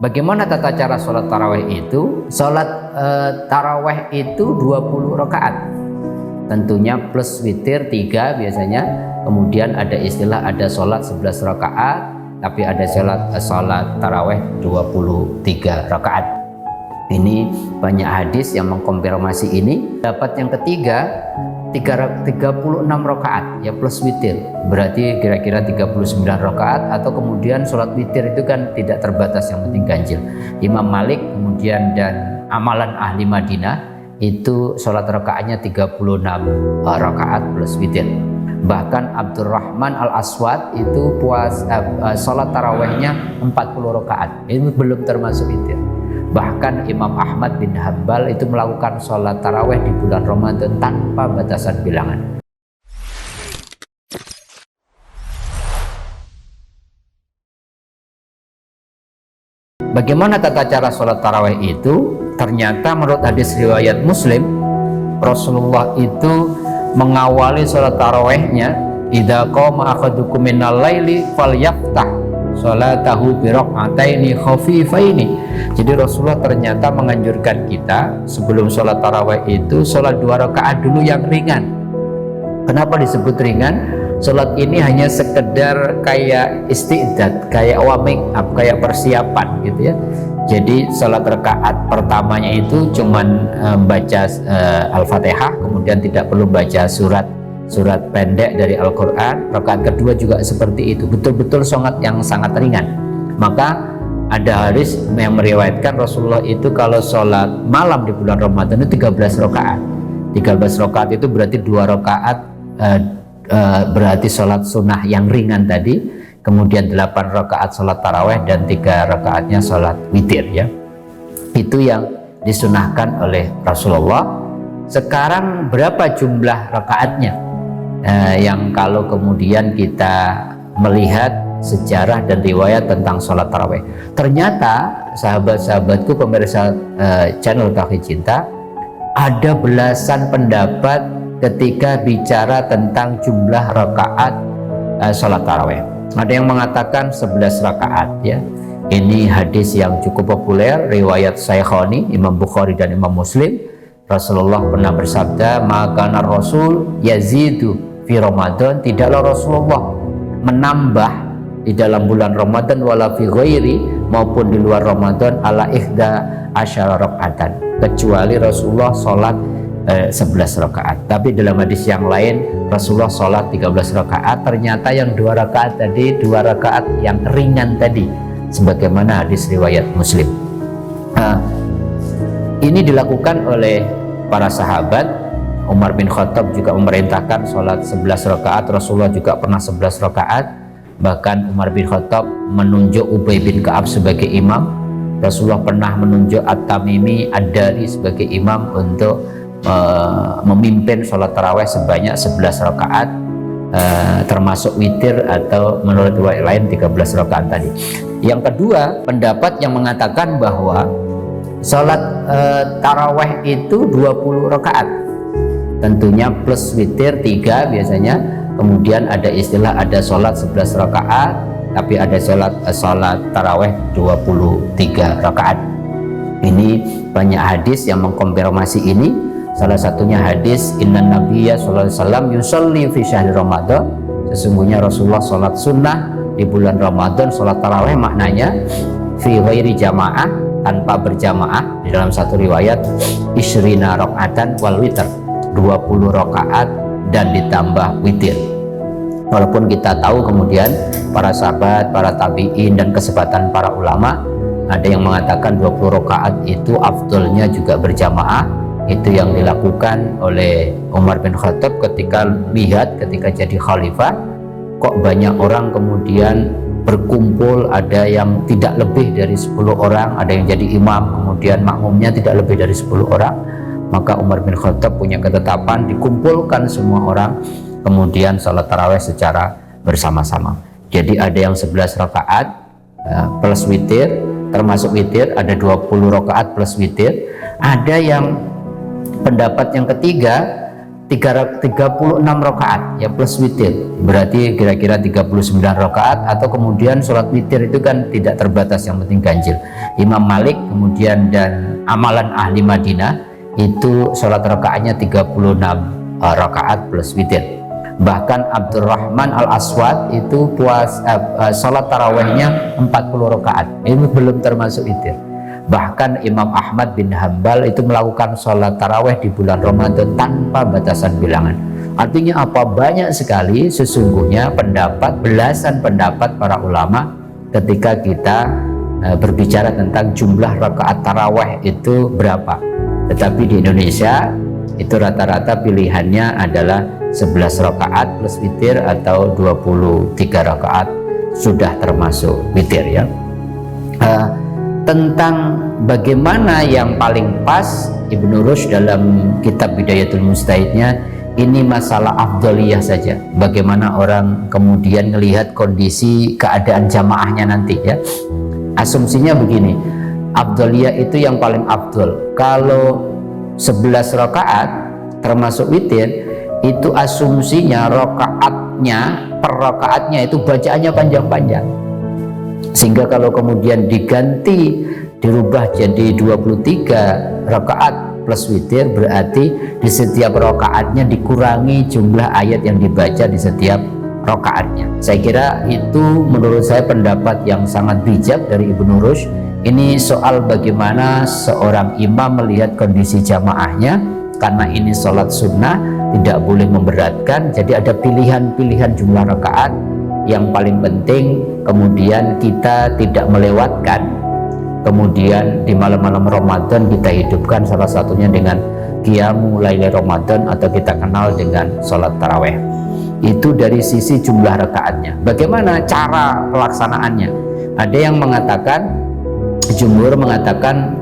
Bagaimana tata cara sholat taraweh itu? Sholat taraweh itu 20 rakaat. Tentunya plus witir 3 biasanya. Kemudian ada istilah ada sholat 11 rakaat, tapi ada sholat taraweh 23 rakaat. Ini banyak hadis yang mengkonfirmasi ini. Dapat yang ketiga 36 rakaat ya plus witir, berarti kira-kira 39 rakaat, atau kemudian sholat witir itu kan tidak terbatas, yang penting ganjil. Imam Malik kemudian dan amalan ahli Madinah itu sholat rakaatnya 36 rakaat plus witir. Bahkan Abdurrahman Al-Aswad itu sholat tarawehnya 40 rakaat, itu belum termasuk witir. Bahkan Imam Ahmad bin Hanbal itu melakukan sholat taraweh di bulan Ramadan tanpa batasan bilangan. Bagaimana tata cara sholat taraweh itu? Ternyata menurut hadis riwayat Muslim, Rasulullah itu mengawali sholat tarawehnya, idza qama ahadukum minal laili falyaftah sholatahu bi rak'ataini khafifaini. Jadi Rasulullah ternyata menganjurkan kita sebelum sholat tarawih itu sholat 2 rakaat dulu yang ringan. Kenapa disebut ringan? Sholat ini hanya sekedar kayak isti'dad, kayak warming up, kayak persiapan gitu ya. Jadi sholat rakaat pertamanya itu cuman baca Al-Fatihah, kemudian tidak perlu baca surat pendek dari Al-Quran. Rakaat kedua juga seperti itu, betul-betul sholat yang sangat ringan. Maka ada hadis yang meriwayatkan Rasulullah itu kalau sholat malam di bulan Ramadan itu 13 rakaat. 13 rakaat itu berarti 2 rakaat berarti sholat sunnah yang ringan tadi, kemudian 8 rakaat sholat taraweh, dan 3 rakaatnya sholat witir ya. Itu yang disunahkan oleh Rasulullah. Sekarang berapa jumlah rakaatnya? Yang kalau kemudian kita melihat sejarah dan riwayat tentang sholat taraweh, ternyata sahabat-sahabatku pemirsa channel Tauhid Cinta, ada belasan pendapat ketika bicara tentang jumlah rakaat sholat taraweh. Ada yang mengatakan 11 rakaat ya. Ini hadis yang cukup populer, riwayat Syaikhaini, Imam Bukhari dan Imam Muslim. Rasulullah pernah bersabda, maka Rasul yazidu fi Ramadan, tidaklah Rasulullah menambah di dalam bulan Ramadan wala fi ghairi, maupun di luar Ramadan, ala ihda asyara rakaatan, kecuali Rasulullah sholat 11 rakaat. Tapi dalam hadis yang lain Rasulullah sholat 13 rakaat. Ternyata yang 2 rakaat tadi 2 rakaat yang ringan tadi, sebagaimana hadis riwayat Muslim. Ini dilakukan oleh para sahabat. Umar bin Khattab juga memerintahkan sholat 11 rakaat. Rasulullah juga pernah 11 rakaat. Bahkan Umar bin Khattab menunjuk Ubay bin Ka'ab sebagai imam. Rasulullah pernah menunjuk At-Tamimi Ad-Dari sebagai imam untuk memimpin sholat taraweh sebanyak 11 rakaat, termasuk witir atau menurut riwayat lain 13 rakaat tadi. Yang kedua, pendapat yang mengatakan bahwa sholat taraweh itu 20 rakaat, tentunya plus witir 3 biasanya. Kemudian ada istilah ada sholat 11 rakaat, tapi ada sholat taraweh 23 rakaat. Ini banyak hadis yang mengkonfirmasi ini. Salah satunya hadis inna nabiyya sallallahu alaihi wasallam yusalli fi syahri Ramadan, sesungguhnya Rasulullah sholat sunnah di bulan Ramadan. Sholat taraweh maknanya fi ghairi jamaah, tanpa berjamaah. Di dalam satu riwayat isyrina rakaatan wal witr, 20 rakaat dan ditambah witir. Walaupun kita tahu kemudian para sahabat, para tabi'in dan kesempatan para ulama, ada yang mengatakan 20 rakaat itu afdolnya juga berjamaah. Itu yang dilakukan oleh Umar bin Khattab ketika jadi khalifah, kok banyak orang kemudian berkumpul, ada yang tidak lebih dari 10 orang, ada yang jadi imam, kemudian makmumnya tidak lebih dari 10 orang. Maka Umar bin Khattab punya ketetapan dikumpulkan semua orang, kemudian sholat taraweh secara bersama-sama. Jadi ada yang 11 rakaat plus witir, termasuk witir, ada 20 rakaat plus witir. Ada yang pendapat yang ketiga 36 rakaat ya plus witir, berarti kira-kira 39 rakaat. Atau kemudian sholat witir itu kan tidak terbatas, yang penting ganjil. Imam Malik kemudian dan amalan ahli Madinah itu sholat rakaatnya 36 rakaat plus witir. Bahkan Abdurrahman Al-Aswad itu sholat tarawehnya 40 rakaat, ini belum termasuk witir. Bahkan Imam Ahmad bin Hambal itu melakukan sholat taraweh di bulan Ramadan tanpa batasan bilangan. Artinya apa? Banyak sekali sesungguhnya pendapat, belasan pendapat para ulama ketika kita berbicara tentang jumlah rakaat taraweh itu berapa. Tetapi di Indonesia itu rata-rata pilihannya adalah 11 rakaat plus witir atau 23 rakaat sudah termasuk witir ya. Tentang bagaimana yang paling pas, Ibnu Rushd dalam kitab Bidayatul Mujtahidnya ini masalah afdaliyah saja, bagaimana orang kemudian melihat kondisi keadaan jamaahnya nanti ya. Asumsinya begini, afdaliyah itu yang paling afdal kalau 11 rakaat termasuk witir, itu asumsinya rakaatnya per rakaatnya itu bacaannya panjang-panjang, sehingga kalau kemudian diganti dirubah jadi 23 rakaat plus witir, berarti di setiap rakaatnya dikurangi jumlah ayat yang dibaca di setiap rakaatnya. Saya kira itu menurut saya pendapat yang sangat bijak dari Ibnu Rushd. Ini soal bagaimana seorang imam melihat kondisi jamaahnya, karena ini sholat sunnah tidak boleh memberatkan, jadi ada pilihan-pilihan jumlah rakaat. Yang paling penting kemudian kita tidak melewatkan, kemudian di malam-malam Ramadan kita hidupkan salah satunya dengan Qiyamul Lail Ramadan atau kita kenal dengan sholat taraweh. Itu dari sisi jumlah rakaatnya. Bagaimana cara pelaksanaannya? Ada yang mengatakan, jumhur mengatakan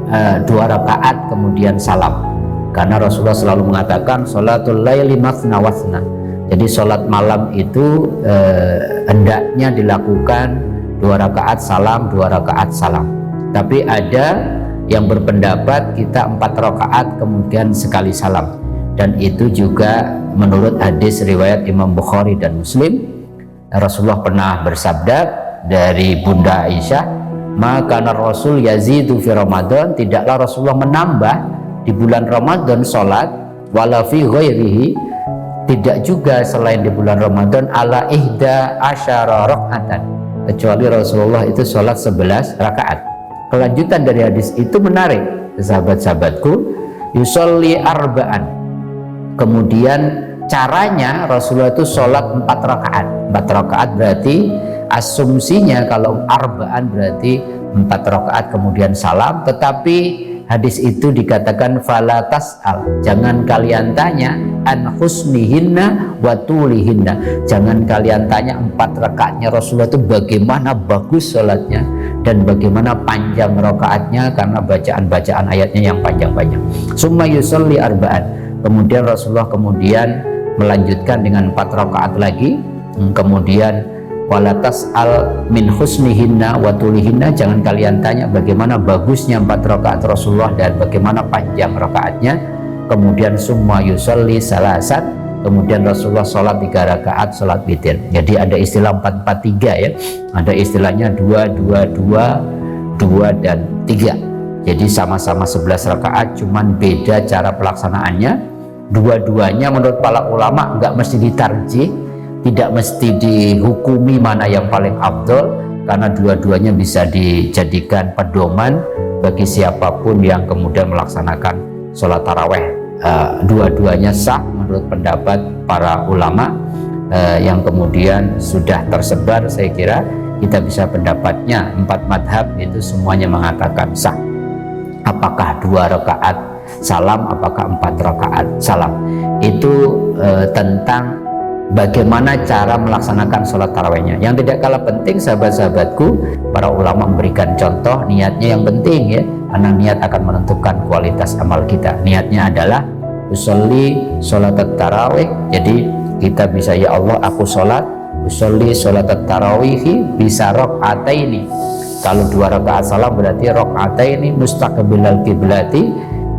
2 rakaat kemudian salam, karena Rasulullah selalu mengatakan sholatul laili matsna watsna. Jadi sholat malam itu hendaknya dilakukan 2 rakaat salam, 2 rakaat salam. Tapi ada yang berpendapat kita 4 rakaat kemudian sekali salam, dan itu juga menurut hadis riwayat Imam Bukhari dan Muslim. Rasulullah pernah bersabda dari Bunda Aisyah, maka Rasul yazidu fi Ramadan, tidaklah Rasulullah menambah di bulan Ramadan sholat, wala fi ghairihi, tidak juga selain di bulan Ramadan, ala ihda asyara rakaatan, kecuali Rasulullah itu sholat 11 rakaat. Kelanjutan dari hadis itu menarik, sahabat-sahabatku, yusolli arba'an. Kemudian caranya Rasulullah itu sholat 4 rakaat. 4 rakaat berarti asumsinya kalau arba'an berarti 4 rakaat kemudian salam. Tetapi hadis itu dikatakan fala tas'al, jangan kalian tanya an husnihinna wa tulihinna, jangan kalian tanya 4 rakaatnya Rasulullah itu bagaimana bagus sholatnya dan bagaimana panjang rakaatnya, karena bacaan-bacaan ayatnya yang panjang-panjang. Summa yusolli arba'an, kemudian Rasulullah kemudian melanjutkan dengan 4 rakaat lagi. Kemudian wala tas'al min husnihinna wa tulihinna, jangan kalian tanya bagaimana bagusnya 4 rakaat Rasulullah dan bagaimana panjang rakaatnya. Kemudian summa yusolli salasan, kemudian Rasulullah sholat 3 rakaat sholat witir. Jadi ada istilah 4-4-3 ya, ada istilahnya 2-2-2, 2 dan 3. Jadi sama-sama 11 rakaat, cuman beda cara pelaksanaannya. Dua-duanya menurut para ulama nggak mesti ditarjih, tidak mesti dihukumi mana yang paling afdol, karena dua-duanya bisa dijadikan pedoman bagi siapapun yang kemudian melaksanakan sholat taraweh. Dua-duanya sah menurut pendapat para ulama yang kemudian sudah tersebar. Saya kira kita bisa pendapatnya 4 madhab itu semuanya mengatakan sah. Apakah 2 rakaat salam, apakah 4 rakaat salam, itu tentang bagaimana cara melaksanakan sholat tarawihnya. Yang tidak kalah penting, sahabat-sahabatku, para ulama memberikan contoh niatnya yang penting ya, karena niat akan menentukan kualitas amal kita. Niatnya adalah usolli sholat tarawih, jadi kita bisa ya Allah aku sholat, usolli sholat tarawihi bisa rakaataini. Kalau 2 rakaat salam berarti rakaataini mustaqbilal kiblati.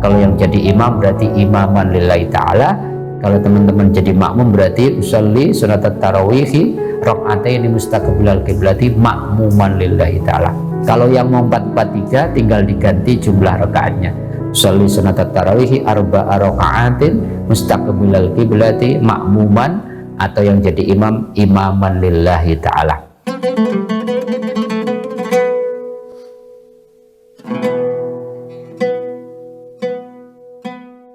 Kalau yang jadi imam berarti imaman lillahi ta'ala. Kalau teman-teman jadi makmum berarti usolli sunat tarawih rakaataini mustaqbilal qiblati makmuman lillahi ta'ala. Kalau yang mau 4-4-3 tinggal diganti jumlah rakaatnya. Usolli sunat tarawih arba'a rakaatin mustaqbilal qiblati makmuman, atau yang jadi imam imaman lillahi ta'ala.